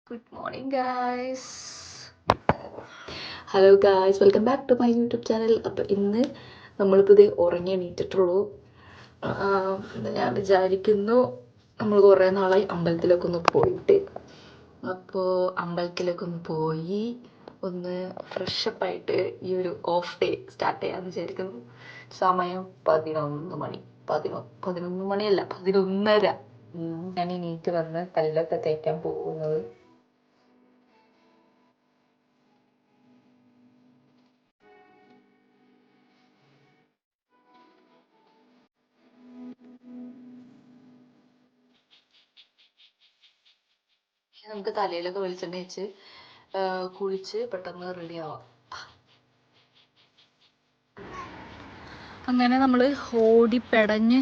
Good morning guys. Hello guys, welcome back to my YouTube channel. അപ്പോൾ ഇന്ന് നമ്മളിപ്പോൾ ഇത് ഉറങ്ങി എണീറ്റിട്ടുള്ളൂ. ഞാൻ വിചാരിക്കുന്നു നമ്മൾ കുറേ നാളായി അമ്പലത്തിലൊക്കെ ഒന്ന് പോയിട്ട്, അപ്പോൾ അമ്പലത്തിലൊക്കെ ഒന്ന് പോയി ഒന്ന് ഫ്രഷപ്പായിട്ട് ഈ ഒരു ഓഫ് ഡേ സ്റ്റാർട്ട് ചെയ്യാമെന്ന് വിചാരിക്കുന്നു. സമയം 11 മണി. 11 മണിയല്ല, 11:30. ഞാൻ എണീറ്റ് വന്ന് പല്ലൊക്കെ തേക്കാൻ പോകുന്നത്. നമുക്ക് തലയിലൊക്കെ വെളിച്ചെണ്ണ വെച്ച് കുളിച്ച് പെട്ടെന്ന് റെഡി ആവാം. അങ്ങനെ നമ്മൾ ഓടി പെടഞ്ഞ്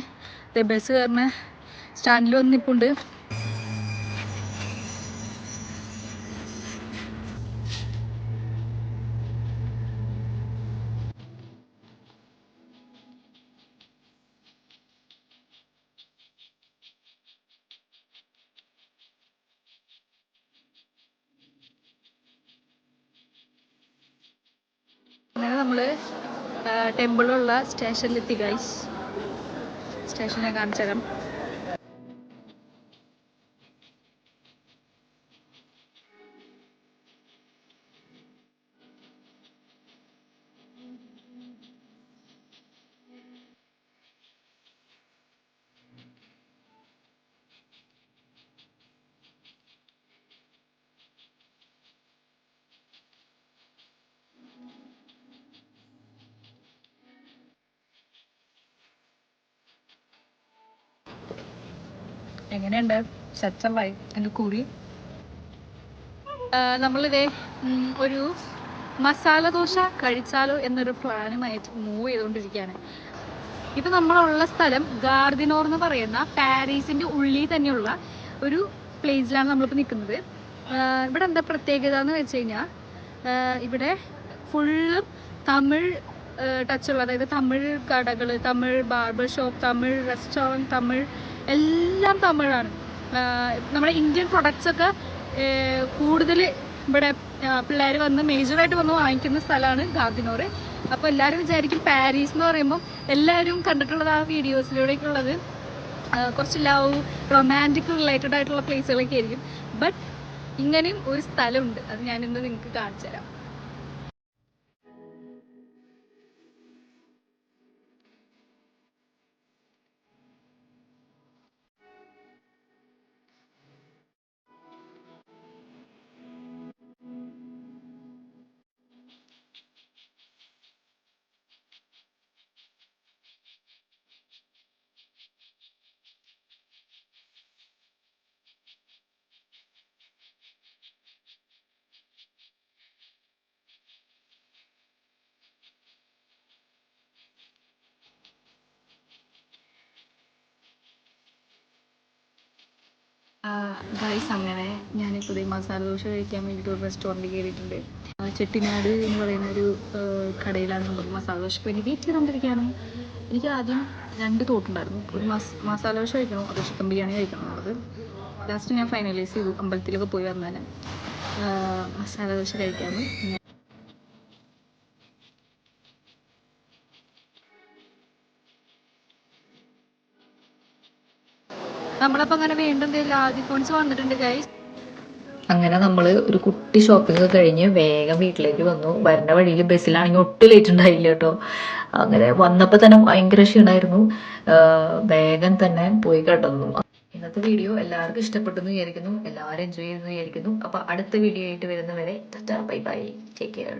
ബസ് കയറുന്ന സ്റ്റാൻഡിൽ വന്നിപ്പുണ്ട്. അങ്ങനെ നമ്മൾ ടെമ്പിളുള്ള സ്റ്റേഷനിലെത്തി ഗൈസ്. സ്റ്റേഷനെ കാണിച്ചു തരാം. എങ്ങനെയുണ്ട്? സച്ചമായി എൻ്റെ കൂടി. നമ്മളിതേ ഒരു മസാല ദോശ കഴിച്ചാലോ എന്നൊരു പ്ലാനുമായിട്ട് മൂവ് ചെയ്തുകൊണ്ടിരിക്കുകയാണ്. ഇപ്പം നമ്മളുള്ള സ്ഥലം ഗാർദിനോർ എന്ന് പറയുന്ന പാരീസിൻ്റെ ഉള്ളിൽ തന്നെയുള്ള ഒരു പ്ലേസിലാണ് നമ്മളിപ്പോൾ നിൽക്കുന്നത്. ഇവിടെ എന്താ പ്രത്യേകത എന്ന് വെച്ച് കഴിഞ്ഞാൽ, ഇവിടെ ഫുള്ളും തമിഴ് ടച്ചുള്ള, അതായത് തമിഴ് കടകൾ, Tamil barber shop, Tamil restaurant, Tamil എല്ലാം തമിഴാണ്. നമ്മുടെ ഇന്ത്യൻ പ്രൊഡക്ട്സൊക്കെ കൂടുതൽ ഇവിടെ പിള്ളേർ വന്ന് മേജറായിട്ട് വന്ന് വാങ്ങിക്കുന്ന സ്ഥലമാണ് ഗാർദിനോർ. അപ്പോൾ എല്ലാവരും വിചാരിക്കും പാരീസ് എന്ന് പറയുമ്പോൾ എല്ലാവരും കണ്ടിട്ടുള്ളത് ആ വീഡിയോസിലൂടെയൊക്കെ ഉള്ളത് കുറച്ച് ലവ് റൊമാൻറ്റിക് റിലേറ്റഡ് ആയിട്ടുള്ള പ്ലേസുകളൊക്കെ ആയിരിക്കും. ബട്ട് ഇങ്ങനെയും ഒരു സ്ഥലമുണ്ട്, അത് ഞാനിന്ന് നിങ്ങൾക്ക് കാണിച്ചു തരാം. ഗൈസ്, അങ്ങനെ ഞാനിപ്പോൾ ഈ മസാല ദോശ കഴിക്കാൻ വേണ്ടിയിട്ട് ഒരു റെസ്റ്റോറൻറ്റിൽ കയറിയിട്ടുണ്ട്. ചെട്ടിനാട് എന്ന് പറയുന്ന ഒരു കടയിലാണ് നമ്മൾ മസാല ദോശയ്ക്ക് വേണ്ടി വെയിറ്റ് ചെയ്തുകൊണ്ടിരിക്കുകയാണ്. എനിക്ക് ആദ്യം 2 തോട്ടുണ്ടായിരുന്നു. ഒരു മസാല ദോശ കഴിക്കണം, അത് ചിക്കൻ ബിരിയാണി കഴിക്കണം എന്നുള്ളത്. ലാസ്റ്റ് ഞാൻ ഫൈനലൈസ് ചെയ്തു, അമ്പലത്തിലൊക്കെ പോയി വന്നാൽ മസാല ദോശ കഴിക്കാമെന്ന്. നമ്മളപ്പോൾ അങ്ങനെ വീണ്ടും ആദിക്കോൺസ് വന്നിട്ടുണ്ട് ഗൈസ്. അങ്ങനെ നമ്മൾ ഒരു കുട്ടി ഷോപ്പിംഗ് കഴിഞ്ഞ് വേഗം വീട്ടിലേക്ക് വന്നു. വരുന്ന വഴിയിൽ ബസ്സിലാണെങ്കിൽ ഒട്ടും ലേറ്റ് ഉണ്ടായില്ല കേട്ടോ. അങ്ങനെ വന്നപ്പോൾ തന്നെ ഭയങ്കര ക്ഷീണമായിരുന്നു. വേഗം തന്നെ പോയി കിടന്നു. ഇന്നത്തെ വീഡിയോ എല്ലാവർക്കും ഇഷ്ടപ്പെട്ടെന്ന് വിചാരിക്കുന്നു, എല്ലാവരും എൻജോയ് ചെയ്തെന്ന് വിചാരിക്കുന്നു. അപ്പോൾ അടുത്ത വീഡിയോ ആയിട്ട് വരുന്നവരെ ബൈ ബൈ, ടേക്ക് കെയർ.